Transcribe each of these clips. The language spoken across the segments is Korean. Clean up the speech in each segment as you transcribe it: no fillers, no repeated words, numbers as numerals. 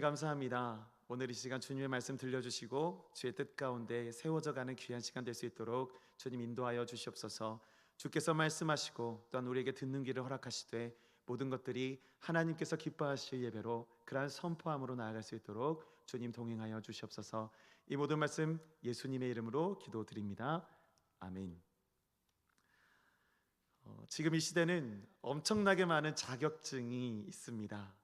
감사합니다. 오늘 이 시간 주님의 말씀 들려주시고 주의 뜻 가운데 세워져가는 귀한 시간 될 수 있도록 주님 인도하여 주시옵소서. 주께서 말씀하시고 또한 우리에게 듣는 길을 허락하시되 모든 것들이 하나님께서 기뻐하실 예배로 그러한 선포함으로 나아갈 수 있도록 주님 동행하여 주시옵소서. 이 모든 말씀 예수님의 이름으로 기도드립니다. 아멘. 지금 이 시대는 엄청나게 많은 자격증이 있습니다.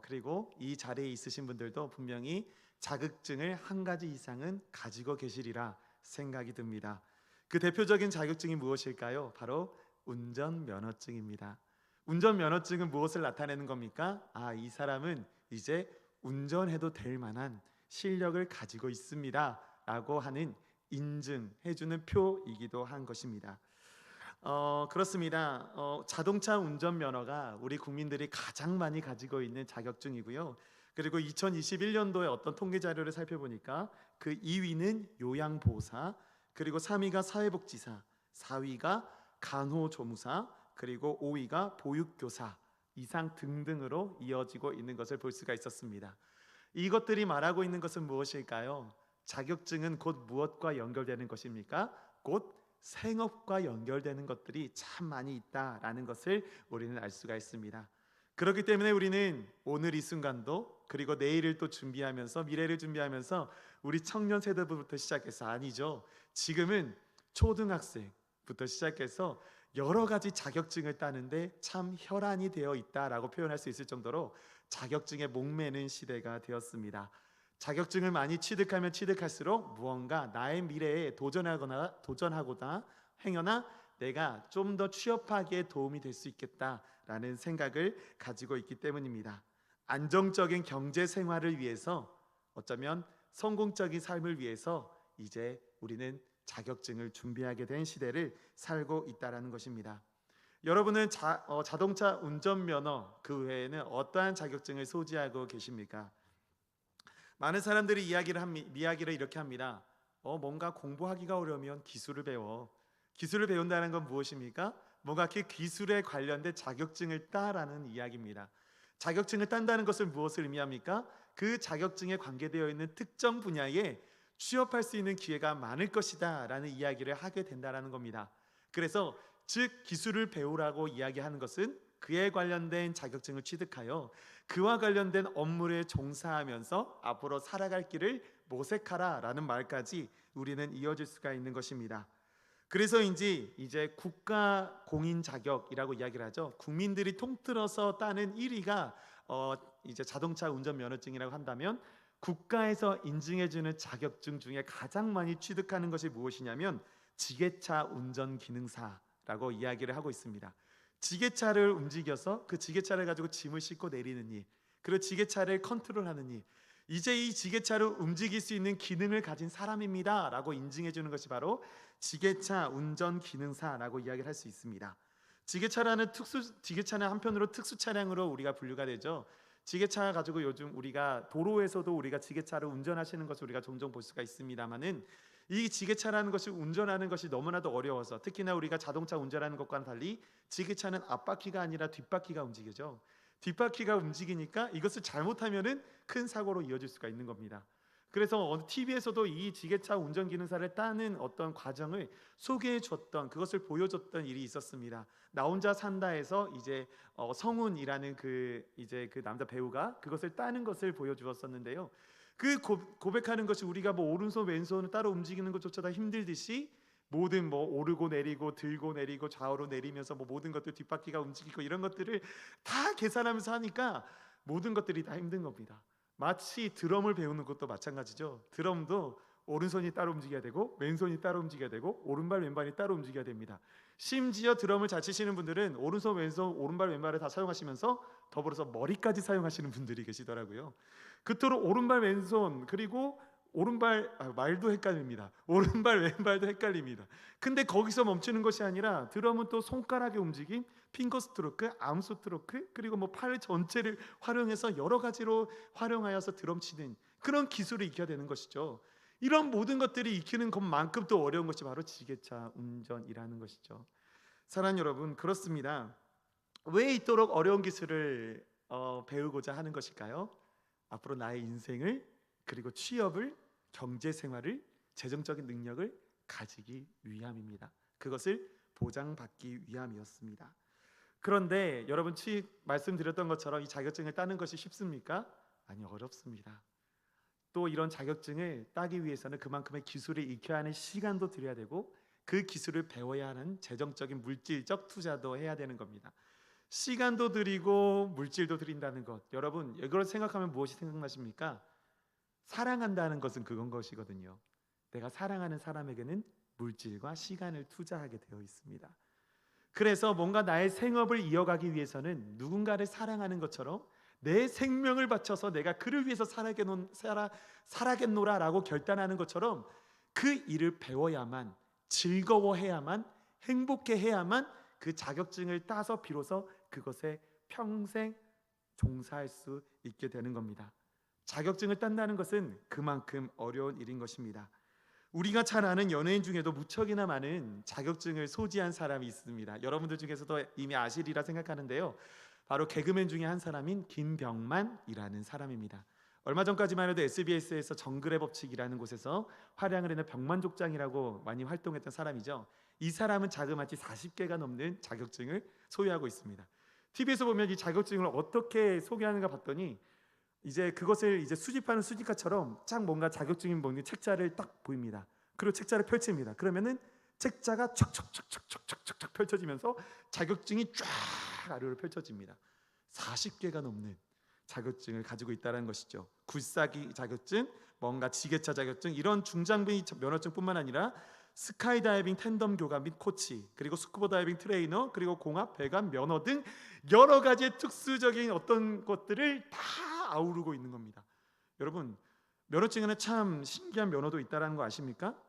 그리고 이 자리에 있으신 분들도 분명히 자격증을 한 가지 이상은 가지고 계시리라 생각이 듭니다. 그 대표적인 자격증이 무엇일까요? 바로 운전면허증입니다. 운전면허증은 무엇을 나타내는 겁니까? 이 사람은 이제 운전해도 될 만한 실력을 가지고 있습니다 라고 하는 인증해주는 표이기도 한 것입니다. 그렇습니다. 자동차 운전면허가 우리 국민들이 가장 많이 가지고 있는 자격증이고요. 그리고 2021년도에 어떤 통계 자료를 살펴보니까 그 2위는 요양보호사, 그리고 3위가 사회복지사, 4위가 간호조무사, 그리고 5위가 보육교사 이상 등등으로 이어지고 있는 것을 볼 수가 있었습니다. 이것들이 말하고 있는 것은 무엇일까요? 자격증은 곧 무엇과 연결되는 것입니까? 곧 생업과 연결되는 것들이 참 많이 있다라는 것을 우리는 알 수가 있습니다. 그렇기 때문에 우리는 오늘 이 순간도, 그리고 내일을 또 준비하면서, 미래를 준비하면서 우리 청년 세대부터 시작해서, 아니죠, 지금은 초등학생부터 시작해서 여러 가지 자격증을 따는데 참 혈안이 되어 있다라고 표현할 수 있을 정도로 자격증에 목매는 시대가 되었습니다. 자격증을 많이 취득하면 취득할수록 무언가 나의 미래에 도전하고자 행여나 내가 좀 더 취업하기에 도움이 될 수 있겠다라는 생각을 가지고 있기 때문입니다. 안정적인 경제 생활을 위해서, 어쩌면 성공적인 삶을 위해서 이제 우리는 자격증을 준비하게 된 시대를 살고 있다는 것입니다. 여러분은 자동차 운전면허 그 외에는 어떠한 자격증을 소지하고 계십니까? 많은 사람들이 이야기를 이렇게 합니다. 뭔가 공부하기가 어려우면 기술을 배워. 기술을 배운다는 건 무엇입니까? 뭔가 그 기술에 관련된 자격증을 따라는 이야기입니다. 자격증을 딴다는 것은 무엇을 의미합니까? 그 자격증에 관계되어 있는 특정 분야에 취업할 수 있는 기회가 많을 것이다 라는 이야기를 하게 된다는 겁니다. 그래서 즉 기술을 배우라고 이야기하는 것은 그에 관련된 자격증을 취득하여 그와 관련된 업무에 종사하면서 앞으로 살아갈 길을 모색하라 라는 말까지 우리는 이어질 수가 있는 것입니다. 그래서인지 이제 국가 공인 자격이라고 이야기를 하죠. 국민들이 통틀어서 따는 1위가 이제 자동차 운전 면허증이라고 한다면, 국가에서 인증해주는 자격증 중에 가장 많이 취득하는 것이 무엇이냐면 지게차 운전 기능사라고 이야기를 하고 있습니다. 지게차를 움직여서 그 지게차를 가지고 짐을 싣고 내리는 일, 그리고 지게차를 컨트롤하는 일, 이제 이 지게차를 움직일 수 있는 기능을 가진 사람입니다 라고 인증해 주는 것이 바로 지게차 운전 기능사라고 이야기를 할 수 있습니다. 지게차는 한편으로 특수 차량으로 우리가 분류가 되죠. 지게차 가지고 요즘 우리가 도로에서도 우리가 지게차를 운전하시는 것을 우리가 종종 볼 수가 있습니다만은, 이 지게차라는 것이 운전하는 것이 너무나도 어려워서, 특히나 우리가 자동차 운전하는 것과는 달리 지게차는 앞바퀴가 아니라 뒷바퀴가 움직이죠. 뒷바퀴가 움직이니까 이것을 잘못하면은 큰 사고로 이어질 수가 있는 겁니다. 그래서 TV에서도 이 지게차 운전 기능사를 따는 어떤 과정을 소개해 줬던, 그것을 보여줬던 일이 있었습니다. 나 혼자 산다에서 이제 성훈이라는 그 남자 배우가 그것을 따는 것을 보여주었었는데요. 그 고백하는 것이 우리가 뭐 오른손 왼손을 따로 움직이는 것조차 다 힘들듯이, 모든 뭐 오르고 내리고 들고 내리고 좌우로 내리면서 뭐 모든 것들 뒷바퀴가 움직이고 이런 것들을 다 계산하면서 하니까 모든 것들이 다 힘든 겁니다. 마치 드럼을 배우는 것도 마찬가지죠. 드럼도 오른손이 따로 움직여야 되고 왼손이 따로 움직여야 되고 오른발 왼발이 따로 움직여야 됩니다. 심지어 드럼을 잘 치시는 분들은 오른손 왼손 오른발 왼발을 다 사용하시면서 더불어서 머리까지 사용하시는 분들이 계시더라고요. 그토록 오른발 왼손, 그리고 말도 헷갈립니다. 오른발 왼발도 헷갈립니다. 근데 거기서 멈추는 것이 아니라 드럼은 또 손가락의 움직임, 핑거 스트로크, 암 스트로크, 그리고 뭐 팔 전체를 활용해서 여러 가지로 활용하여서 드럼 치는 그런 기술을 익혀야 되는 것이죠. 이런 모든 것들이 익히는 것만큼 또 어려운 것이 바로 지게차 운전이라는 것이죠. 사랑하는 여러분, 그렇습니다. 왜 이토록 어려운 기술을 배우고자 하는 것일까요? 앞으로 나의 인생을, 그리고 취업을, 경제 생활을, 재정적인 능력을 가지기 위함입니다. 그것을 보장받기 위함이었습니다. 그런데 여러분, 말씀드렸던 것처럼 이 자격증을 따는 것이 쉽습니까? 아니, 어렵습니다. 또 이런 자격증을 따기 위해서는 그만큼의 기술을 익혀야 하는 시간도 들여야 되고, 그 기술을 배워야 하는 재정적인 물질적 투자도 해야 되는 겁니다. 시간도 들이고 물질도 들인다는 것, 여러분 이걸 생각하면 무엇이 생각나십니까? 사랑한다는 것은 그건 것이거든요. 내가 사랑하는 사람에게는 물질과 시간을 투자하게 되어 있습니다. 그래서 뭔가 나의 생업을 이어가기 위해서는 누군가를 사랑하는 것처럼 내 생명을 바쳐서 내가 그를 위해서 살아겠노라 라고 결단하는 것처럼 그 일을 배워야만, 즐거워해야만, 행복해해야만 그 자격증을 따서 비로소 그것에 평생 종사할 수 있게 되는 겁니다. 자격증을 딴다는 것은 그만큼 어려운 일인 것입니다. 우리가 잘 아는 연예인 중에도 무척이나 많은 자격증을 소지한 사람이 있습니다. 여러분들 중에서도 이미 아시리라 생각하는데요, 바로 개그맨 중에 한 사람인 김병만이라는 사람입니다. 얼마 전까지만 해도 SBS에서 정글의 법칙이라는 곳에서 활약을 했는 병만족장이라고 많이 활동했던 사람이죠. 이 사람은 자그마치 40개가 넘는 자격증을 소유하고 있습니다. TV에서 보면 이 자격증을 어떻게 소개하는가 봤더니 이제 그것을 이제 수집하는 수집가처럼 쫙 뭔가 자격증이 뭔 책자를 딱 보입니다. 그리고 책자를 펼칩니다. 그러면은 책자가 척척척척척척척 펼쳐지면서 자격증이 쫙 아래로 펼쳐집니다. 40개가 넘는 자격증을 가지고 있다는 것이죠. 굴사기 자격증, 뭔가 지게차 자격증, 이런 중장비 면허증뿐만 아니라 스카이다이빙 텐덤 교관 및 코치, 그리고 스쿠버 다이빙 트레이너, 그리고 공합 배관 면허 등 여러 가지의 특수적인 어떤 것들을 다 아우르고 있는 겁니다. 여러분, 면허증에는 참 신기한 면허도 있다는 거 아십니까?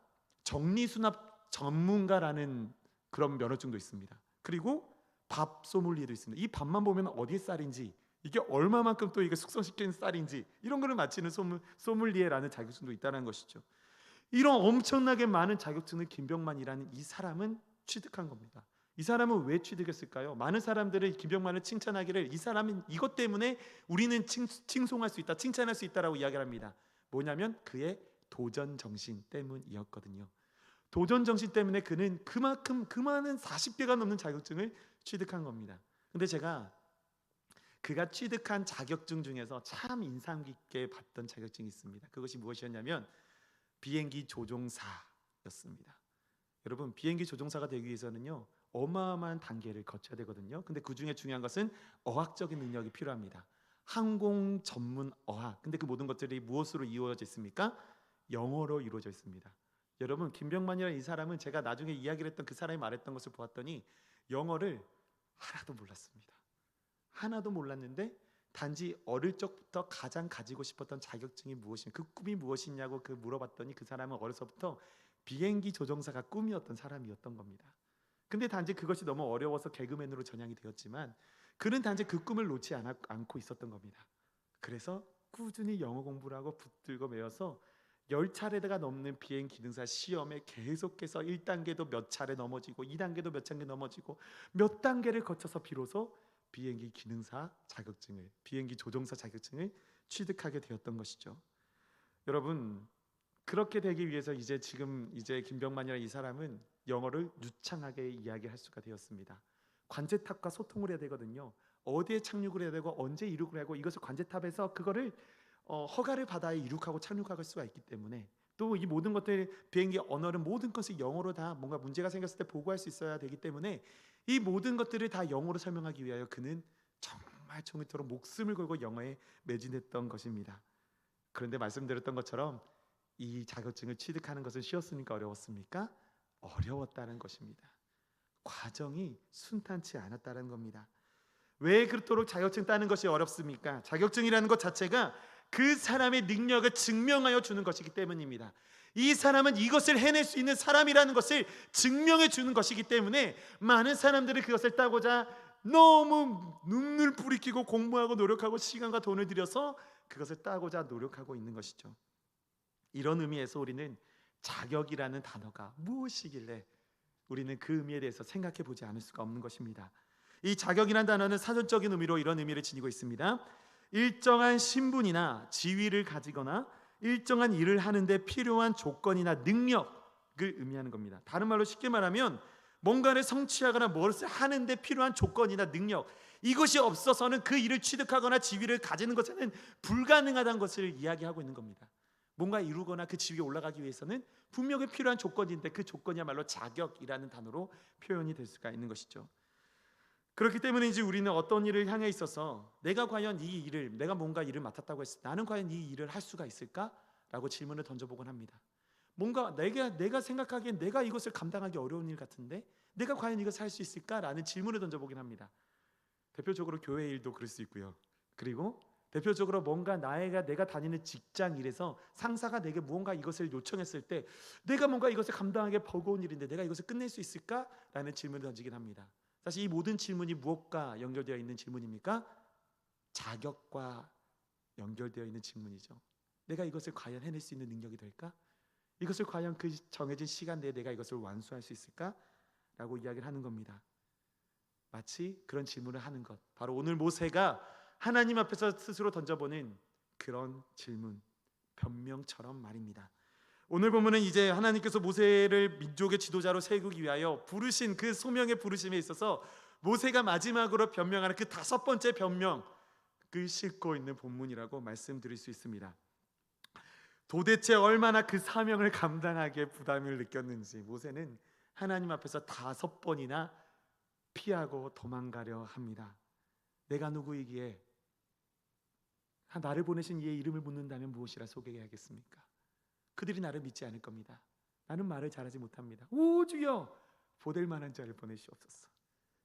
정리수납 전문가라는 그런 면허증도 있습니다. 그리고 밥 소믈리에도 있습니다. 이 밥만 보면 어디의 쌀인지, 이게 얼마만큼 또 이게 숙성시킨 쌀인지, 이런 거를 맞히는 소믈리에라는 자격증도 있다는 것이죠. 이런 엄청나게 많은 자격증을 김병만이라는 이 사람은 취득한 겁니다. 이 사람은 왜 취득했을까요? 많은 사람들은 김병만을 칭찬하기를, 이 사람은 이것 때문에 우리는 칭송할 수 있다, 칭찬할 수 있다라고 이야기를 합니다. 뭐냐면 그의 도전 정신 때문이었거든요. 도전 정신 때문에 그는 그만큼 그 많은 40개가 넘는 자격증을 취득한 겁니다. 근데 제가 그가 취득한 자격증 중에서 참 인상 깊게 봤던 자격증이 있습니다. 그것이 무엇이었냐면 비행기 조종사였습니다. 여러분, 비행기 조종사가 되기 위해서는요, 어마어마한 단계를 거쳐야 되거든요. 근데 그 중에 중요한 것은 어학적인 능력이 필요합니다. 항공 전문 어학. 근데 그 모든 것들이 무엇으로 이루어져 있습니까? 영어로 이루어져 있습니다. 여러분, 김병만이라는 이 사람은 제가 나중에 이야기를 했던 그 사람이 말했던 것을 보았더니 영어를 하나도 몰랐습니다. 하나도 몰랐는데 단지 어릴 적부터 가장 가지고 싶었던 자격증이 무엇이냐, 그 꿈이 무엇이냐고 물어봤더니 그 사람은 어려서부터 비행기 조종사가 꿈이었던 사람이었던 겁니다. 근데 단지 그것이 너무 어려워서 개그맨으로 전향이 되었지만 그는 단지 그 꿈을 놓지 않고 있었던 겁니다. 그래서 꾸준히 영어 공부를 하고 붙들고 매어서 10차례가 넘는 비행 기능사 시험에 계속해서 1단계도 몇 차례 넘어지고 2단계도 몇 차례 넘어지고 몇 단계를 거쳐서 비로소 비행기 기능사 자격증을, 비행기 조종사 자격증을 취득하게 되었던 것이죠. 여러분, 그렇게 되기 위해서 이제 김병만이라는 이 사람은 영어를 유창하게 이야기할 수가 되었습니다. 관제탑과 소통을 해야 되거든요. 어디에 착륙을 해야 되고 언제 이륙을 하고, 이것을 관제탑에서 그거를 허가를 받아야 이륙하고 착륙할 수가 있기 때문에, 또 이 모든 것들, 비행기 언어는 모든 것을 영어로 다 뭔가 문제가 생겼을 때 보고할 수 있어야 되기 때문에 이 모든 것들을 다 영어로 설명하기 위하여 그는 정말 종일토록 목숨을 걸고 영어에 매진했던 것입니다. 그런데 말씀드렸던 것처럼 이 자격증을 취득하는 것은 쉬웠습니까? 어려웠습니까? 어려웠다는 것입니다. 과정이 순탄치 않았다는 겁니다. 왜 그토록 자격증 따는 것이 어렵습니까? 자격증이라는 것 자체가 그 사람의 능력을 증명하여 주는 것이기 때문입니다. 이 사람은 이것을 해낼 수 있는 사람이라는 것을 증명해 주는 것이기 때문에 많은 사람들이 그것을 따고자 너무 눈물 뿌리키고 공부하고 노력하고 시간과 돈을 들여서 그것을 따고자 노력하고 있는 것이죠. 이런 의미에서 우리는 자격이라는 단어가 무엇이길래 우리는 그 의미에 대해서 생각해 보지 않을 수가 없는 것입니다. 이 자격이라는 단어는 사전적인 의미로 이런 의미를 지니고 있습니다. 일정한 신분이나 지위를 가지거나 일정한 일을 하는데 필요한 조건이나 능력을 의미하는 겁니다. 다른 말로 쉽게 말하면 뭔가를 성취하거나 뭘 하는데 필요한 조건이나 능력, 이것이 없어서는 그 일을 취득하거나 지위를 가지는 것은 불가능하다는 것을 이야기하고 있는 겁니다. 뭔가 이루거나 그 지위에 올라가기 위해서는 분명히 필요한 조건인데 그 조건이야말로 자격이라는 단어로 표현이 될 수가 있는 것이죠. 그렇기 때문에 이제 우리는 어떤 일을 향해 있어서 내가 과연 이 일을, 내가 뭔가 일을 맡았다고 했을 때 나는 과연 이 일을 할 수가 있을까? 라고 질문을 던져보곤 합니다. 뭔가 내가 생각하기엔 내가 이것을 감당하기 어려운 일 같은데 내가 과연 이것을 할 수 있을까? 라는 질문을 던져보긴 합니다. 대표적으로 교회 일도 그럴 수 있고요. 그리고 대표적으로 뭔가 내가 다니는 직장 일에서 상사가 내게 무언가 이것을 요청했을 때 내가 뭔가 이것을 감당하기 버거운 일인데 내가 이것을 끝낼 수 있을까? 라는 질문을 던지긴 합니다. 사실 이 모든 질문이 무엇과 연결되어 있는 질문입니까? 자격과 연결되어 있는 질문이죠. 내가 이것을 과연 해낼 수 있는 능력이 될까? 이것을 과연 그 정해진 시간 내에 내가 이것을 완수할 수 있을까? 라고 이야기를 하는 겁니다. 마치 그런 질문을 하는 것, 바로 오늘 모세가 하나님 앞에서 스스로 던져보는 그런 질문, 변명처럼 말입니다. 오늘 보면은 이제 하나님께서 모세를 민족의 지도자로 세우기 위하여 부르신 그 소명의 부르심에 있어서 모세가 마지막으로 변명하는 그 5번째 변명을 싣고 있는 본문이라고 말씀드릴 수 있습니다. 도대체 얼마나 그 사명을 감당하기에 부담을 느꼈는지 모세는 하나님 앞에서 5번이나 피하고 도망가려 합니다. 내가 누구이기에 나를 보내신 이의 이름을 묻는다면 무엇이라 소개해야겠습니까? 그들이 나를 믿지 않을 겁니다. 나는 말을 잘하지 못합니다. 오 주여, 보낼 만한 자를 보내시옵소서.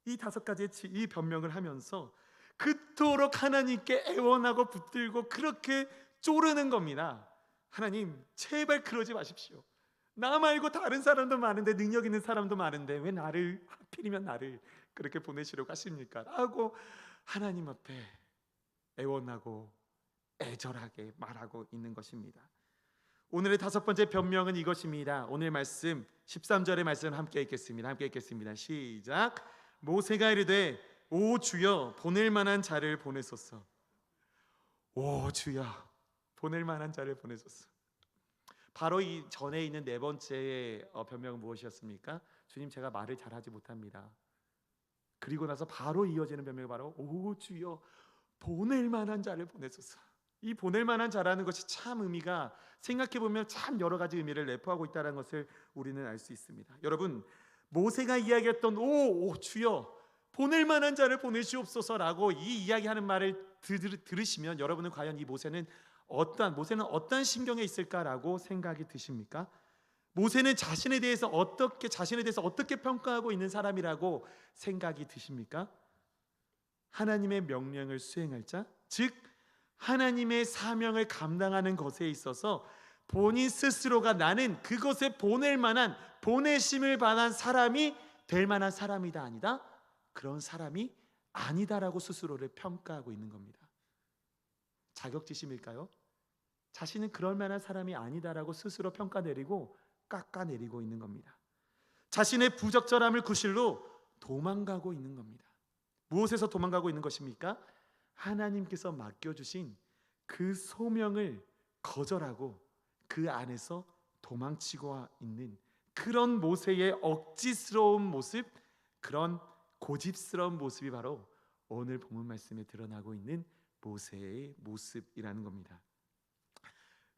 이 5가지의 이 변명을 하면서 그토록 하나님께 애원하고 붙들고 그렇게 쪼르는 겁니다. 하나님, 제발 그러지 마십시오. 나 말고 다른 사람도 많은데, 능력 있는 사람도 많은데 왜 나를, 하필이면 나를 그렇게 보내시려고 하십니까? 라고 하나님 앞에 애원하고 애절하게 말하고 있는 것입니다. 오늘의 5번째 변명은 이것입니다. 오늘 말씀 13절의 말씀을 함께 읽겠습니다. 함께 읽겠습니다. 시작. 모세가 이르되 오 주여, 보낼 만한 자를 보내소서. 오 주여, 보낼 만한 자를 보내소서. 바로 이 전에 있는 4번째 변명은 무엇이었습니까? 주님, 제가 말을 잘하지 못합니다. 그리고 나서 바로 이어지는 변명이 바로 오 주여, 보낼 만한 자를 보내소서. 이 보낼 만한 자라는 것이 참 의미가, 생각해보면 참 여러 가지 의미를 내포하고 있다는 것을 우리는 알 수 있습니다. 여러분, 모세가 이야기했던 오 주여, 보낼 만한 자를 보내시옵소서라고 이 이야기하는 말을 들으시면 여러분은 과연 이 모세는 어떤 심경에 있을까라고 생각이 드십니까? 모세는 자신에 대해서 어떻게 평가하고 있는 사람이라고 생각이 드십니까? 하나님의 명령을 수행할 자, 즉 하나님의 사명을 감당하는 것에 있어서 본인 스스로가 나는 그것에 보낼 만한, 보내심을 받은 사람이 될 만한 사람이다, 아니다? 그런 사람이 아니다라고 스스로를 평가하고 있는 겁니다. 자격지심일까요? 자신은 그럴 만한 사람이 아니다라고 스스로 평가내리고 깎아내리고 있는 겁니다. 자신의 부적절함을 구실로 도망가고 있는 겁니다. 무엇에서 도망가고 있는 것입니까? 하나님께서 맡겨주신 그 소명을 거절하고 그 안에서 도망치고 있는 그런 모세의 억지스러운 모습, 그런 고집스러운 모습이 바로 오늘 본문 말씀에 드러나고 있는 모세의 모습이라는 겁니다.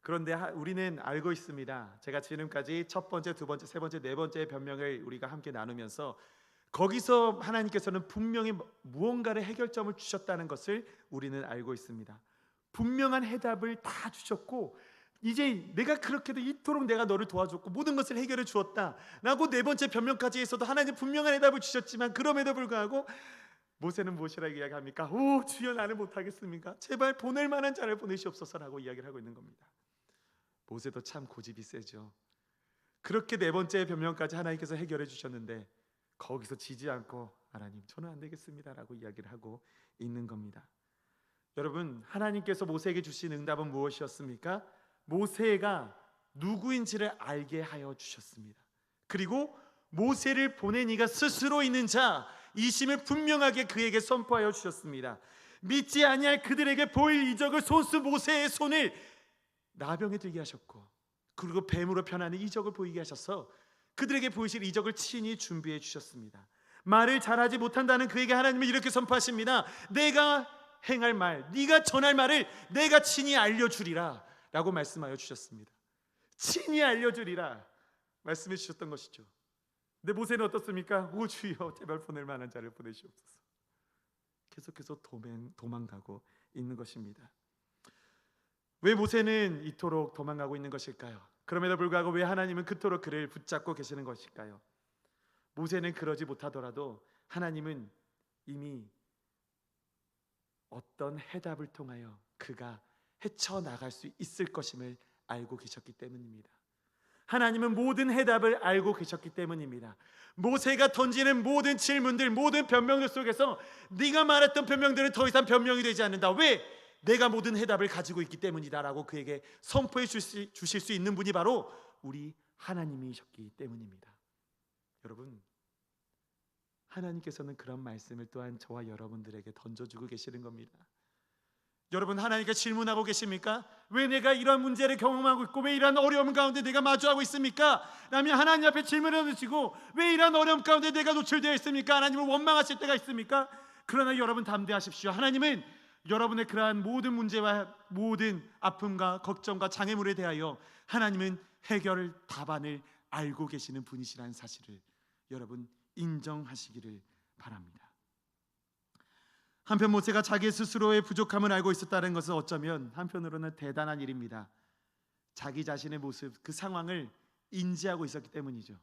그런데 우리는 알고 있습니다. 제가 지금까지 1번째, 2번째, 3번째, 4번째 변명을 우리가 함께 나누면서 거기서 하나님께서는 분명히 무언가를 해결점을 주셨다는 것을 우리는 알고 있습니다. 분명한 해답을 다 주셨고, 이제 내가 그렇게도 이토록 내가 너를 도와줬고 모든 것을 해결해 주었다 라고 4번째 변명까지 해서도 하나님 분명한 해답을 주셨지만, 그럼에도 불구하고 모세는 무엇이라고 이야기합니까? 오 주여, 나는 못하겠습니까? 제발 보낼 만한 자를 보내시옵소서라고 이야기를 하고 있는 겁니다. 모세도 참 고집이 세죠. 그렇게 4번째 변명까지 하나님께서 해결해 주셨는데 거기서 지지 않고 하나님, 저는 안 되겠습니다라고 이야기를 하고 있는 겁니다. 여러분, 하나님께서 모세에게 주신 응답은 무엇이었습니까? 모세가 누구인지를 알게 하여 주셨습니다. 그리고 모세를 보낸 이가 스스로 있는 자 이심을 분명하게 그에게 선포하여 주셨습니다. 믿지 아니할 그들에게 보일 이적을 손수 모세의 손을 나병에 들게 하셨고, 그리고 뱀으로 변하는 이적을 보이게 하셔서 그들에게 보이실 이적을 친히 준비해 주셨습니다. 말을 잘하지 못한다는 그에게 하나님은 이렇게 선포하십니다. 내가 행할 말, 네가 전할 말을 내가 친히 알려주리라 라고 말씀하여 주셨습니다. 친히 알려주리라 말씀해 주셨던 것이죠. 근데 모세는 어떻습니까? 오 주여, 제발 보낼 만한 자를 보내시옵소서. 계속해서 도망가고 있는 것입니다. 왜 모세는 이토록 도망가고 있는 것일까요? 그럼에도 불구하고 왜 하나님은 그토록 그를 붙잡고 계시는 것일까요? 모세는 그러지 못하더라도 하나님은 이미 어떤 해답을 통하여 그가 헤쳐나갈 수 있을 것임을 알고 계셨기 때문입니다. 하나님은 모든 해답을 알고 계셨기 때문입니다. 모세가 던지는 모든 질문들, 모든 변명들 속에서 네가 말했던 변명들은 더 이상 변명이 되지 않는다. 왜? 내가 모든 해답을 가지고 있기 때문이다 라고 그에게 선포해 주실 수 있는 분이 바로 우리 하나님이셨기 때문입니다. 여러분, 하나님께서는 그런 말씀을 또한 저와 여러분들에게 던져주고 계시는 겁니다. 여러분, 하나님께 질문하고 계십니까? 왜 내가 이런 문제를 경험하고 있고 왜 이런 어려움 가운데 내가 마주하고 있습니까? 라면 하나님 앞에 질문을 던지고 왜 이런 어려움 가운데 내가 노출되어 있습니까? 하나님을 원망하실 때가 있습니까? 그러나 여러분 담대하십시오. 하나님은 여러분의 그러한 모든 문제와 모든 아픔과 걱정과 장애물에 대하여 하나님은 해결 답안을 알고 계시는 분이시라는 사실을 여러분 인정하시기를 바랍니다. 한편 모세가 자기 스스로의 부족함을 알고 있었다는 것은 어쩌면 한편으로는 대단한 일입니다. 자기 자신의 모습, 그 상황을 인지하고 있었기 때문이죠.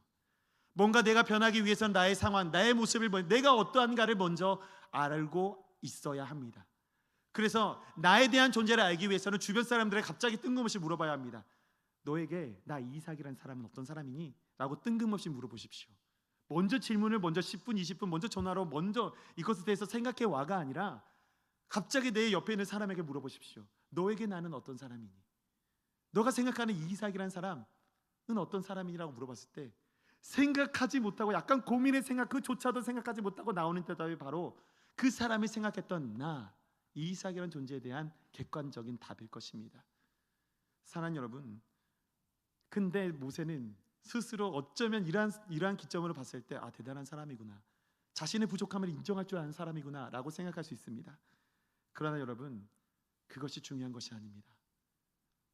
뭔가 내가 변하기 위해서는 나의 상황, 나의 모습을, 내가 어떠한가를 먼저 알고 있어야 합니다. 그래서 나에 대한 존재를 알기 위해서는 주변 사람들에게 갑자기 뜬금없이 물어봐야 합니다. 너에게 나 이삭이라는 사람은 어떤 사람이니? 라고 뜬금없이 물어보십시오. 먼저 질문을 먼저 10분, 20분 먼저 전화로 먼저 이것에 대해서 생각해 와가 아니라 갑자기 내 옆에 있는 사람에게 물어보십시오. 너에게 나는 어떤 사람이니? 너가 생각하는 이삭이라는 사람은 어떤 사람이라고 물어봤을 때 생각하지 못하고 약간 고민의 생각 그조차도 생각하지 못하고 나오는 대답이 바로 그 사람이 생각했던 나 이삭이라는 존재에 대한 객관적인 답일 것입니다. 사랑하는 여러분, 근데 모세는 스스로 어쩌면 이러한 기점으로 봤을 때 대단한 사람이구나, 자신의 부족함을 인정할 줄 아는 사람이구나 라고 생각할 수 있습니다. 그러나 여러분, 그것이 중요한 것이 아닙니다.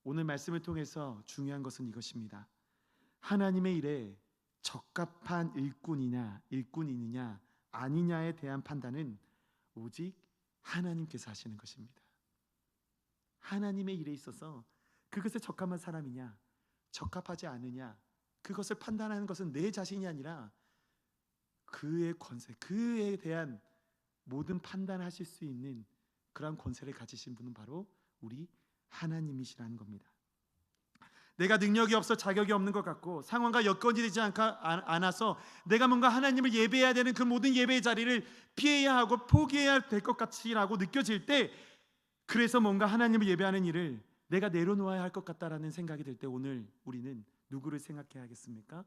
오늘 말씀을 통해서 중요한 것은 이것입니다. 하나님의 일에 적합한 일꾼이느냐 아니냐에 대한 판단은 오직 하나님께서 하시는 것입니다. 하나님의 일에 있어서 그것에 적합한 사람이냐 적합하지 않으냐 그것을 판단하는 것은 내 자신이 아니라 그의 권세, 그에 대한 모든 판단을 하실 수 있는 그러한 권세를 가지신 분은 바로 우리 하나님이시라는 겁니다. 내가 능력이 없어 자격이 없는 것 같고 상황과 여건이 되지 않아서 내가 뭔가 하나님을 예배해야 되는 그 모든 예배의 자리를 피해야 하고 포기해야 될 것 같이라고 느껴질 때, 그래서 뭔가 하나님을 예배하는 일을 내가 내려놓아야 할 것 같다라는 생각이 들 때 오늘 우리는 누구를 생각해야 하겠습니까?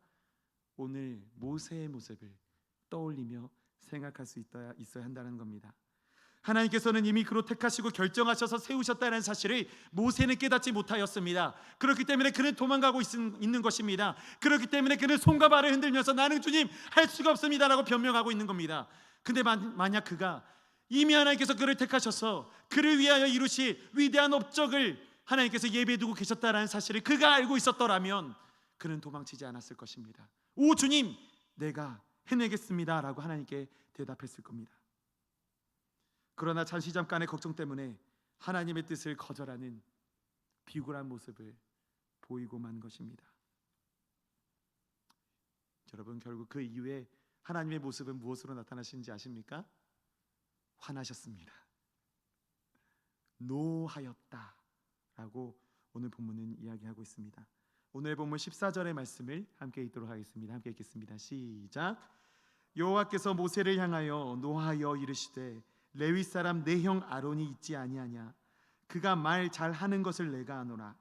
오늘 모세의 모습을 떠올리며 생각할 수 있어야 한다는 겁니다. 하나님께서는 이미 그로 택하시고 결정하셔서 세우셨다는 사실을 모세는 깨닫지 못하였습니다. 그렇기 때문에 그는 도망가고 있는 것입니다. 그렇기 때문에 그는 손과 발을 흔들면서 나는 주님 할 수가 없습니다 라고 변명하고 있는 겁니다. 근데 만약 그가 이미 하나님께서 그를 택하셔서 그를 위하여 이루실 위대한 업적을 하나님께서 예배해 두고 계셨다는 사실을 그가 알고 있었더라면 그는 도망치지 않았을 것입니다. 오 주님, 내가 해내겠습니다 라고 하나님께 대답했을 겁니다. 그러나 잠시 잠깐의 걱정 때문에 하나님의 뜻을 거절하는 비굴한 모습을 보이고 만 것입니다. 여러분, 결국 그 이후에 하나님의 모습은 무엇으로 나타나시는지 아십니까? 화나셨습니다. 노하였다 라고 오늘 본문은 이야기하고 있습니다. 오늘 본문 14절의 말씀을 함께 읽도록 하겠습니다. 함께 읽겠습니다. 시작. 여호와께서 모세를 향하여 노하여 이르시되 레위 사람 내 형 아론이 있지 아니하냐? 그가 말 잘하는 것을 내가 아노라.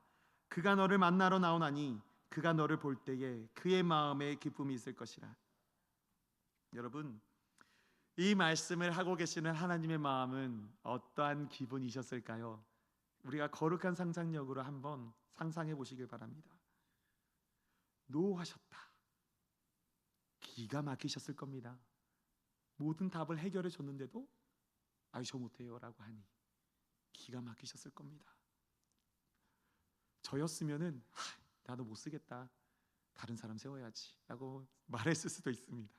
그가 너를 만나러 나오나니 그가 너를 볼 때에 그의 마음에 기쁨이 있을 것이라. 여러분, 이 말씀을 하고 계시는 하나님의 마음은 어떠한 기분이셨을까요? 우리가 거룩한 상상력으로 한번 상상해 보시길 바랍니다. 노하셨다. 기가 막히셨을 겁니다. 모든 답을 해결해 줬는데도 저 못해요 라고 하니 기가 막히셨을 겁니다. 저였으면은 나도 못 쓰겠다, 다른 사람 세워야지 라고 말했을 수도 있습니다.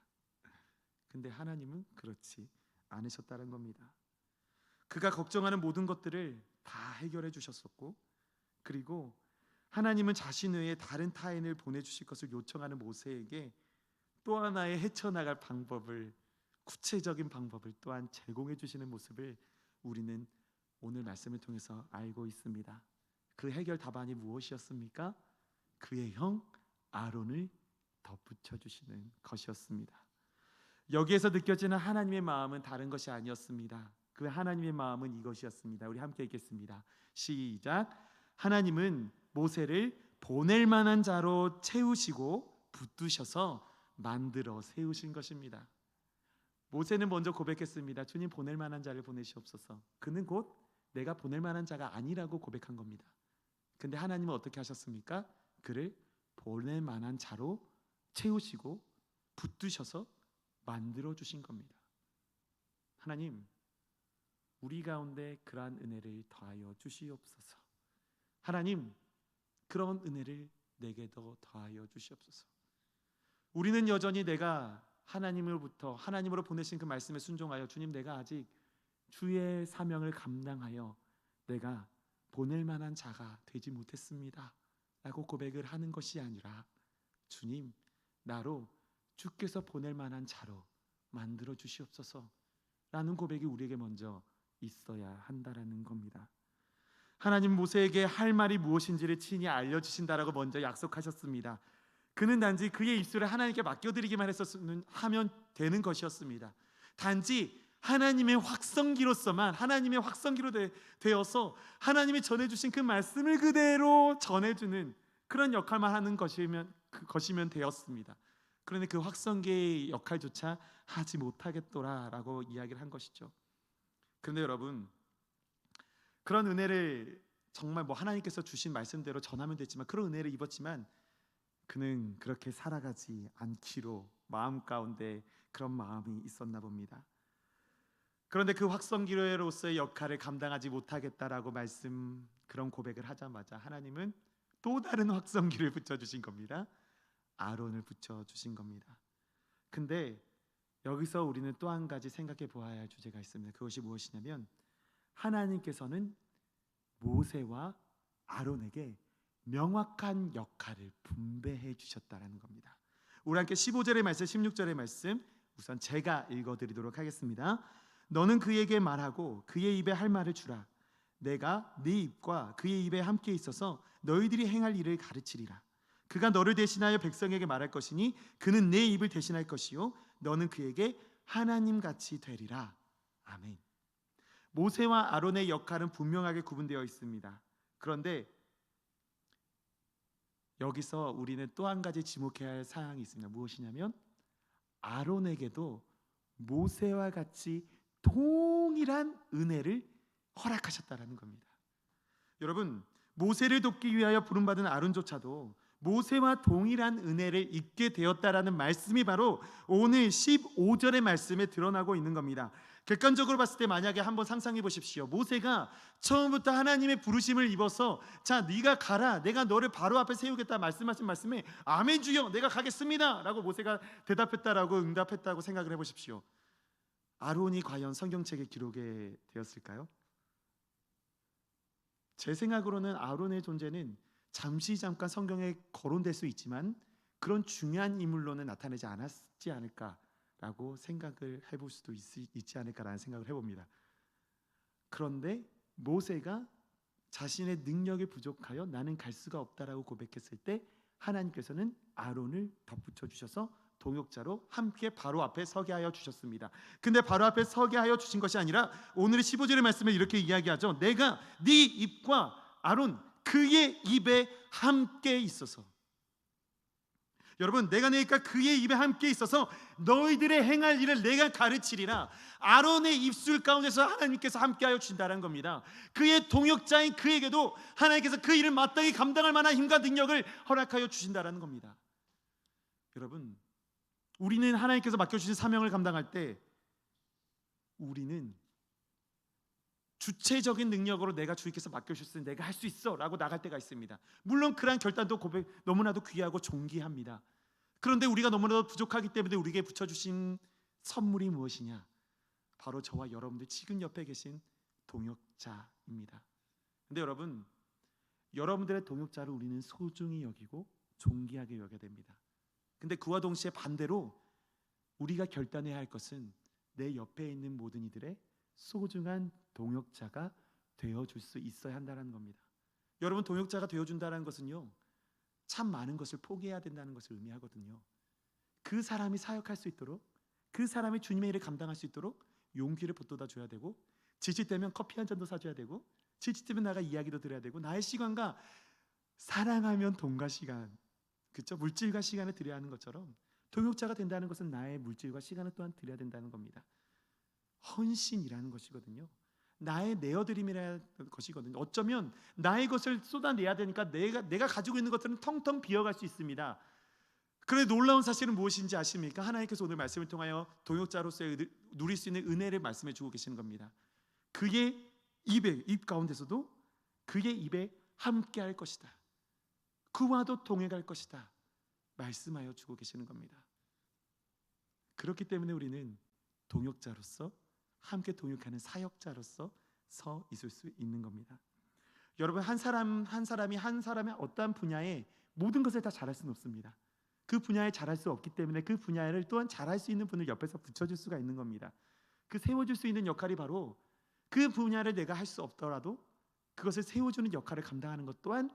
근데 하나님은 그렇지 않으셨다는 겁니다. 그가 걱정하는 모든 것들을 다 해결해 주셨었고, 그리고 하나님은 자신 외에 다른 타인을 보내주실 것을 요청하는 모세에게 또 하나의 헤쳐나갈 방법을, 구체적인 방법을 또한 제공해 주시는 모습을 우리는 오늘 말씀을 통해서 알고 있습니다. 그 해결 답안이 무엇이었습니까? 그의 형 아론을 덧붙여 주시는 것이었습니다. 여기에서 느껴지는 하나님의 마음은 다른 것이 아니었습니다. 그 하나님의 마음은 이것이었습니다. 우리 함께 읽겠습니다. 시작. 하나님은 모세를 보낼 만한 자로 채우시고 붙드셔서 만들어 세우신 것입니다. 모세는 먼저 고백했습니다. 주님, 보낼 만한 자를 보내시옵소서. 그는 곧 내가 보낼 만한 자가 아니라고 고백한 겁니다. 근데 하나님은 어떻게 하셨습니까? 그를 보낼 만한 자로 채우시고 붙드셔서 만들어 주신 겁니다. 하나님, 우리 가운데 그러한 은혜를 더하여 주시옵소서. 하나님, 그런 은혜를 내게도 더하여 주시옵소서. 우리는 여전히 내가 하나님으로 보내신 그 말씀에 순종하여 주님, 내가 아직 주의 사명을 감당하여 내가 보낼 만한 자가 되지 못했습니다 라고 고백을 하는 것이 아니라, 주님, 나로 주께서 보낼 만한 자로 만들어 주시옵소서 라는 고백이 우리에게 먼저 있어야 한다라는 겁니다. 하나님 모세에게 할 말이 무엇인지를 친히 알려주신다라고 먼저 약속하셨습니다. 그는 단지 그의 입술을 하나님께 맡겨드리기만 하면 되는 것이었습니다. 단지 하나님의 확성기로서만, 하나님의 확성기로 되어서 하나님이 전해주신 그 말씀을 그대로 전해주는 그런 역할만 하는 것이면 되었습니다. 그런데 그 확성기의 역할조차 하지 못하겠더라라고 이야기를 한 것이죠. 그런데 여러분, 그런 은혜를 정말 하나님께서 주신 말씀대로 전하면 됐지만, 그런 은혜를 입었지만 그는 그렇게 살아가지 않기로 마음 가운데 그런 마음이 있었나 봅니다. 그런데 그 확성기로서의 역할을 감당하지 못하겠다라고 그런 고백을 하자마자 하나님은 또 다른 확성기를 붙여주신 겁니다. 아론을 붙여주신 겁니다. 근데 여기서 우리는 또 한 가지 생각해 보아야 할 주제가 있습니다. 그것이 무엇이냐면, 하나님께서는 모세와 아론에게 명확한 역할을 분배해 주셨다는 겁니다. 우리 함께 15절의 말씀, 16절의 말씀 우선 제가 읽어드리도록 하겠습니다. 너는 그에게 말하고 그의 입에 할 말을 주라. 내가 네 입과 그의 입에 함께 있어서 너희들이 행할 일을 가르치리라. 그가 너를 대신하여 백성에게 말할 것이니 그는 내 입을 대신할 것이요 너는 그에게 하나님같이 되리라. 아멘. 모세와 아론의 역할은 분명하게 구분되어 있습니다. 그런데 여기서 우리는 또 한 가지 지목해야 할 사항이 있습니다. 무엇이냐면, 아론에게도 모세와 같이 동일한 은혜를 허락하셨다라는 겁니다. 여러분, 모세를 돕기 위하여 부름받은 아론조차도 모세와 동일한 은혜를 입게 되었다라는 말씀이 바로 오늘 15절의 말씀에 드러나고 있는 겁니다. 객관적으로 봤을 때 만약에 한번 상상해 보십시오. 모세가 처음부터 하나님의 부르심을 입어서 자, 네가 가라, 내가 너를 바로 앞에 세우겠다 말씀하신 말씀에 아멘 주여 내가 가겠습니다 라고 모세가 대답했다라고 응답했다고 생각을 해보십시오. 아론이 과연 성경책에 기록이 되었을까요? 제 생각으로는 아론의 존재는 잠깐 성경에 거론될 수 있지만 그런 중요한 인물로는 나타나지 않았지 않을까라고 생각을 해볼 수도 있지 않을까라는 생각을 해봅니다. 그런데 모세가 자신의 능력이 부족하여 나는 갈 수가 없다라고 고백했을 때 하나님께서는 아론을 덧붙여 주셔서 동역자로 함께 바로 앞에 서게 하여 주셨습니다. 근데 바로 앞에 서게 하여 주신 것이 아니라 오늘의 15절의 말씀에 이렇게 이야기하죠. 내가 네 입과 아론 그의 입에 함께 있어서. 여러분, 내가 내니까 그의 입에 함께 있어서 너희들의 행할 일을 내가 가르치리라. 아론의 입술 가운데서 하나님께서 함께하여 주신다는 겁니다. 그의 동역자인 그에게도 하나님께서 그 일을 마땅히 감당할 만한 힘과 능력을 허락하여 주신다는 겁니다. 여러분, 우리는 하나님께서 맡겨주신 사명을 감당할 때 우리는 주체적인 능력으로 내가 주님께서 맡겨주셨으니 내가 할 수 있어 라고 나갈 때가 있습니다. 물론 그러한 결단도 너무나도 귀하고 존귀합니다. 그런데 우리가 너무나도 부족하기 때문에 우리에게 붙여주신 선물이 무엇이냐? 바로 저와 여러분들 지금 옆에 계신 동역자입니다. 근데 여러분, 여러분들의 동역자를 우리는 소중히 여기고 존귀하게 여겨야 됩니다. 근데 그와 동시에 반대로 우리가 결단해야 할 것은 내 옆에 있는 모든 이들의 소중한 동역자가 되어줄 수 있어야 한다는 겁니다. 여러분, 동역자가 되어준다는 것은요, 참 많은 것을 포기해야 된다는 것을 의미하거든요. 그 사람이 사역할 수 있도록, 그 사람이 주님의 일을 감당할 수 있도록 용기를 북돋아 줘야 되고, 지치되면 커피 한 잔도 사줘야 되고, 지치되면 나가 이야기도 들어야 되고, 나의 시간과 사랑하면 돈과 시간, 그렇죠? 물질과 시간을 드려야 하는 것처럼 동역자가 된다는 것은 나의 물질과 시간을 또한 드려야 된다는 겁니다. 헌신이라는 것이거든요. 나의 내어드림이라는 것이거든요. 어쩌면 나의 것을 쏟아내야 되니까 내가 가지고 있는 것들은 텅텅 비어갈 수 있습니다. 그런데 놀라운 사실은 무엇인지 아십니까? 하나님께서 오늘 말씀을 통하여 동역자로서의 누릴 수 있는 은혜를 말씀해 주고 계시는 겁니다. 그의 입 가운데서도 그의 입에 함께 할 것이다. 그와도 동행할 것이다. 말씀하여 주고 계시는 겁니다. 그렇기 때문에 우리는 동역자로서 함께 동역하는 사역자로서 서 있을 수 있는 겁니다. 여러분, 한 사람이 어떠한 분야에 모든 것을 다 잘할 수는 없습니다. 그 분야에 잘할 수 없기 때문에 그 분야를 또한 잘할 수 있는 분을 옆에서 붙여줄 수가 있는 겁니다. 그 세워줄 수 있는 역할이 바로 그 분야를 내가 할 수 없더라도 그것을 세워주는 역할을 감당하는 것 또한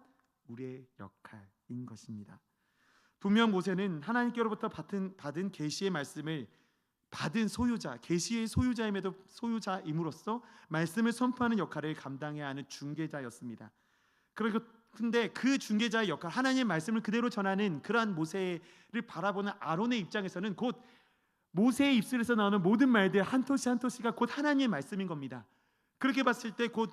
우리의 역할인 것입니다. 분명 모세는 하나님께로부터 받은 계시의 말씀을 받은 소유자, 계시의 소유자임으로써 말씀을 선포하는 역할을 감당해야 하는 중개자였습니다. 근데 그 중개자의 역할, 하나님의 말씀을 그대로 전하는 그러한 모세를 바라보는 아론의 입장에서는 곧 모세의 입술에서 나오는 모든 말들 한 토시 한 토시가 곧 하나님의 말씀인 겁니다. 그렇게 봤을 때 곧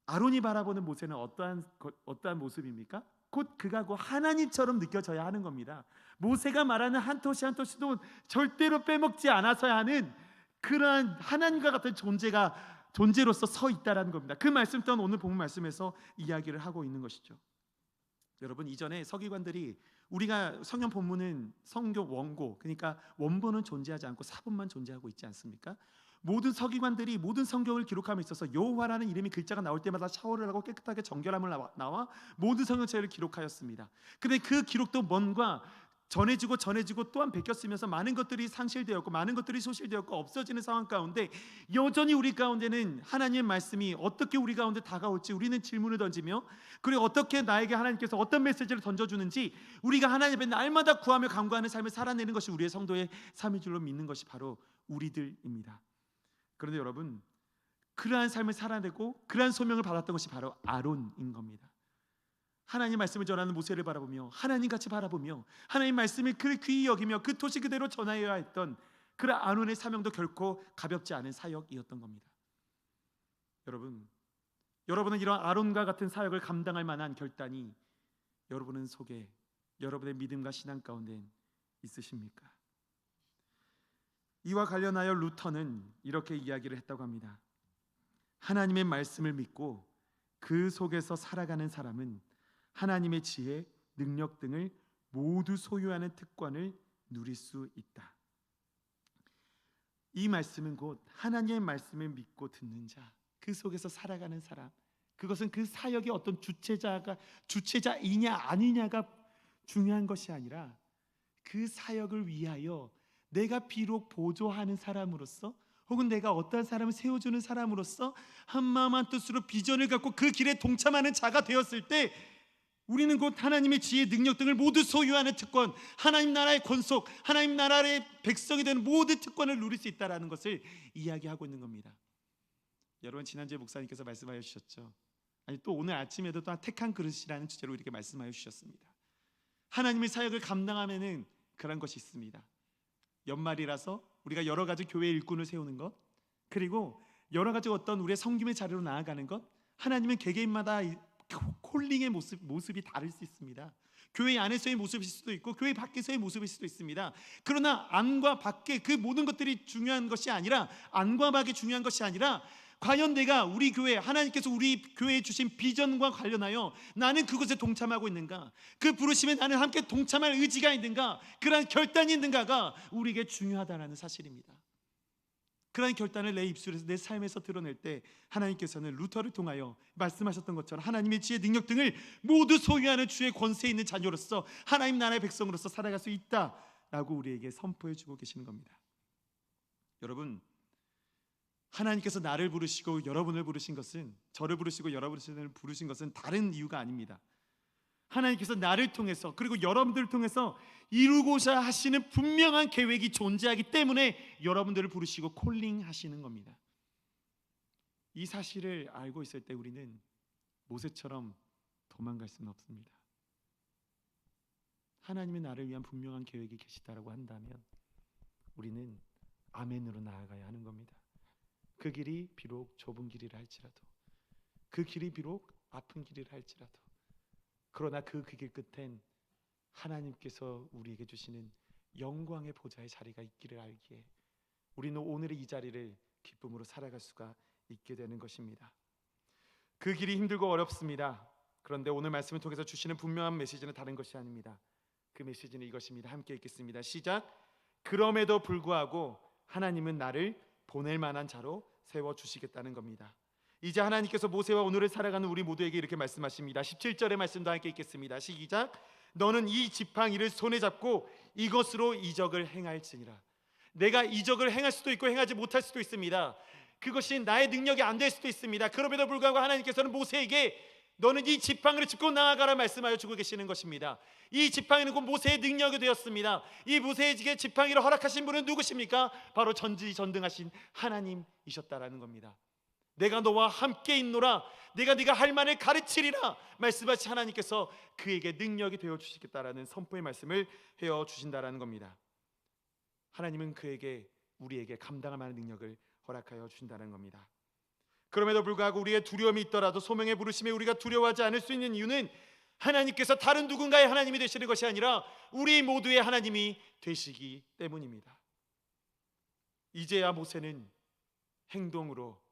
아론이 바라보는 모세는 어떠한 모습입니까? 곧 그가 곧 하나님처럼 느껴져야 하는 겁니다. 모세가 말하는 한 토시 한 토시도 절대로 빼먹지 않아서야 하는 그러한 하나님과 같은 존재로서 서 있다라는 겁니다. 그 말씀 또한 오늘 본문 말씀에서 이야기를 하고 있는 것이죠. 여러분, 이전에 서기관들이 우리가 성경 본문은 성경 원고, 그러니까 원본은 존재하지 않고 사본만 존재하고 있지 않습니까? 모든 서기관들이 모든 성경을 기록함에 있어서 여호와라는 이름이 글자가 나올 때마다 샤워를 하고 깨끗하게 정결함을 나와 모든 성경책을 기록하였습니다. 근데 그 기록도 뭔가 전해지고 또한 베꼈으면서 많은 것들이 상실되었고 많은 것들이 소실되었고 없어지는 상황 가운데 여전히 우리 가운데는 하나님의 말씀이 어떻게 우리 가운데 다가올지 우리는 질문을 던지며, 그리고 어떻게 나에게 하나님께서 어떤 메시지를 던져주는지 우리가 하나님 앞에 날마다 구하며 간구하는 삶을 살아내는 것이 우리의 성도의 삶인 줄로 믿는 것이 바로 우리들입니다. 그런데 여러분, 그러한 삶을 살아내고 그러한 소명을 받았던 것이 바로 아론인 겁니다. 하나님 말씀을 전하는 모세를 바라보며 하나님같이 바라보며 하나님 말씀을 그 귀히 여기며 그 토시 그대로 전하여야 했던 그런 아론의 사명도 결코 가볍지 않은 사역이었던 겁니다. 여러분은 이런 아론과 같은 사역을 감당할 만한 결단이 여러분은 속에, 여러분의 믿음과 신앙 가운데 있으십니까? 이와 관련하여 루터는 이렇게 이야기를 했다고 합니다. 하나님의 말씀을 믿고 그 속에서 살아가는 사람은 하나님의 지혜, 능력 등을 모두 소유하는 특권을 누릴 수 있다. 이 말씀은 곧 하나님의 말씀을 믿고 듣는 자, 그 속에서 살아가는 사람, 그것은 그 사역의 어떤 주체자이냐 아니냐가 중요한 것이 아니라 그 사역을 위하여 내가 비록 보조하는 사람으로서 혹은 내가 어떠한 사람을 세워주는 사람으로서 한마음 한뜻으로 비전을 갖고 그 길에 동참하는 자가 되었을 때 우리는 곧 하나님의 지혜, 능력 등을 모두 소유하는 특권, 하나님 나라의 권속, 하나님 나라의 백성이 되는 모든 특권을 누릴 수 있다는 것을 이야기하고 있는 겁니다. 여러분, 지난주에 목사님께서 말씀하여 주셨죠. 또 오늘 아침에도 또 택한 그릇이라는 주제로 이렇게 말씀하여 주셨습니다. 하나님의 사역을 감당하면은 그런 것이 있습니다. 연말이라서 우리가 여러 가지 교회 일꾼을 세우는 것, 그리고 여러 가지 어떤 우리의 섬김의 자리로 나아가는 것, 하나님은 개개인마다 콜링의 모습이 다를 수 있습니다. 교회 안에서의 모습일 수도 있고 교회 밖에서의 모습일 수도 있습니다. 그러나 안과 밖에 그 모든 것들이 중요한 것이 아니라, 안과 밖이 중요한 것이 아니라, 과연 내가 우리 교회, 하나님께서 우리 교회에 주신 비전과 관련하여 나는 그것에 동참하고 있는가, 그 부르심에 나는 함께 동참할 의지가 있는가, 그러한 결단이 있는가가 우리에게 중요하다는 사실입니다. 그러한 결단을 내 입술에서, 내 삶에서 드러낼 때 하나님께서는 루터를 통하여 말씀하셨던 것처럼 하나님의 지혜, 능력 등을 모두 소유하는 주의 권세 있는 자녀로서, 하나님 나라의 백성으로서 살아갈 수 있다라고 우리에게 선포해 주고 계시는 겁니다. 여러분, 하나님께서 나를 부르시고 여러분을 부르신 것은, 저를 부르시고 여러분을 부르신 것은 다른 이유가 아닙니다. 하나님께서 나를 통해서, 그리고 여러분들을 통해서 이루고자 하시는 분명한 계획이 존재하기 때문에 여러분들을 부르시고 콜링하시는 겁니다. 이 사실을 알고 있을 때 우리는 모세처럼 도망갈 수는 없습니다. 하나님이 나를 위한 분명한 계획이 계시다라고 한다면 우리는 아멘으로 나아가야 하는 겁니다. 그 길이 비록 좁은 길이라 할지라도, 그 길이 비록 아픈 길이라 할지라도, 그러나 그 길 끝엔 하나님께서 우리에게 주시는 영광의 보좌의 자리가 있기를 알기에 우리는 오늘의 이 자리를 기쁨으로 살아갈 수가 있게 되는 것입니다. 그 길이 힘들고 어렵습니다. 그런데 오늘 말씀을 통해서 주시는 분명한 메시지는 다른 것이 아닙니다. 그 메시지는 이것입니다. 함께 읽겠습니다. 시작. 그럼에도 불구하고 하나님은 나를 보낼 만한 자로 세워주시겠다는 겁니다. 이제 하나님께서 모세와 오늘을 살아가는 우리 모두에게 이렇게 말씀하십니다. 17절의 말씀도 함께 읽겠습니다. 시작. 너는 이 지팡이를 손에 잡고 이것으로 이적을 행할지니라. 내가 이적을 행할 수도 있고 행하지 못할 수도 있습니다. 그것이 나의 능력이 안 될 수도 있습니다. 그럼에도 불구하고 하나님께서는 모세에게 너는 이 지팡이를 짚고 나아가라 말씀하여 주고 계시는 것입니다. 이 지팡이는 곧 모세의 능력이 되었습니다. 이 모세에게 지팡이를 허락하신 분은 누구십니까? 바로 전지전능하신 하나님이셨다라는 겁니다. 내가 너와 함께 있노라, 내가 네가 할 만을 가르치리라 말씀하신 하나님께서 그에게 능력이 되어 주시겠다라는 선포의 말씀을 해어 주신다라는 겁니다. 하나님은 그에게, 우리에게 감당할 만한 능력을 허락하여 주신다는 겁니다. 그럼에도 불구하고 우리의 두려움이 있더라도 소명의 부르심에 우리가 두려워하지 않을 수 있는 이유는 하나님께서 다른 누군가의 하나님이 되시는 것이 아니라 우리 모두의 하나님이 되시기 때문입니다. 이제야 모세는 행동으로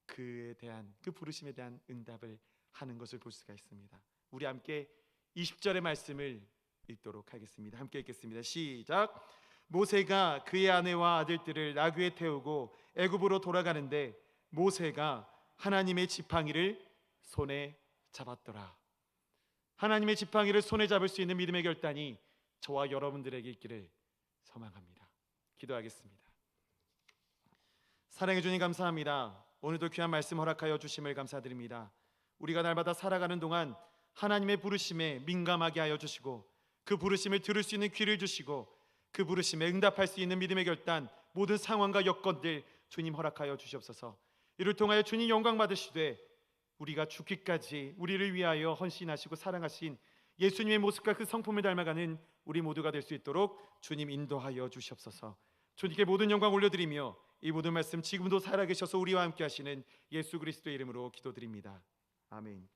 그에 대한, 그 부르심에 대한 응답을 하는 것을 볼 수가 있습니다. 우리 함께 20절의 말씀을 읽도록 하겠습니다. 함께 읽겠습니다. 시작. 모세가 그의 아내와 아들들을 나귀에 태우고 애굽으로 돌아가는데 모세가 하나님의 지팡이를 손에 잡았더라. 하나님의 지팡이를 손에 잡을 수 있는 믿음의 결단이 저와 여러분들에게 있기를 소망합니다. 기도하겠습니다. 사랑해 주님 감사합니다. 오늘도 귀한 말씀 허락하여 주심을 감사드립니다. 우리가 날마다 살아가는 동안 하나님의 부르심에 민감하게 하여 주시고 그 부르심을 들을 수 있는 귀를 주시고 그 부르심에 응답할 수 있는 믿음의 결단, 모든 상황과 여건들 주님 허락하여 주시옵소서. 이를 통하여 주님 영광 받으시되 우리가 죽기까지 우리를 위하여 헌신하시고 사랑하신 예수님의 모습과 그 성품을 닮아가는 우리 모두가 될 수 있도록 주님 인도하여 주시옵소서. 주님께 모든 영광 올려드리며 이 모든 말씀 지금도 살아계셔서 우리와 함께 하시는 예수 그리스도의 이름으로 기도드립니다. 아멘.